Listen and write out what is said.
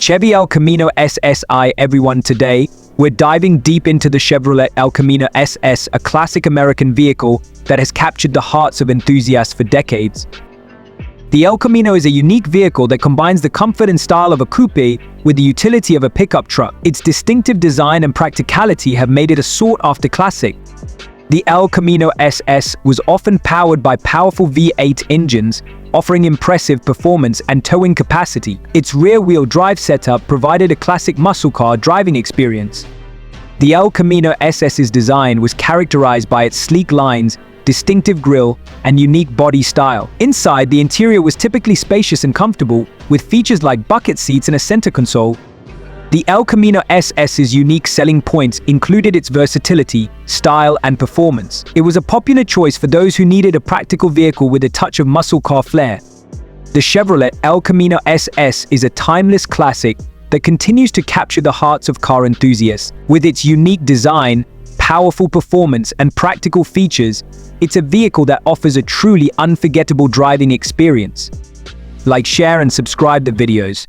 Chevy El Camino SSI, everyone. Today, we're diving deep into the Chevrolet El Camino SS, a classic American vehicle that has captured the hearts of enthusiasts for decades. The El Camino is a unique vehicle that combines the comfort and style of a coupe with the utility of a pickup truck. Its distinctive design and practicality have made it a sought-after classic. The El Camino SS was often powered by powerful V8 engines, offering impressive performance and towing capacity. Its rear-wheel drive setup provided a classic muscle car driving experience. The El Camino SS's design was characterized by its sleek lines, distinctive grille, and unique body style. Inside, the interior was typically spacious and comfortable, with features like bucket seats and a center console. The El Camino SS's unique selling points included its versatility, style, and performance. It was a popular choice for those who needed a practical vehicle with a touch of muscle car flair. The Chevrolet El Camino SS is a timeless classic that continues to capture the hearts of car enthusiasts. With its unique design, powerful performance, and practical features, it's a vehicle that offers a truly unforgettable driving experience. Like, share, and subscribe the videos.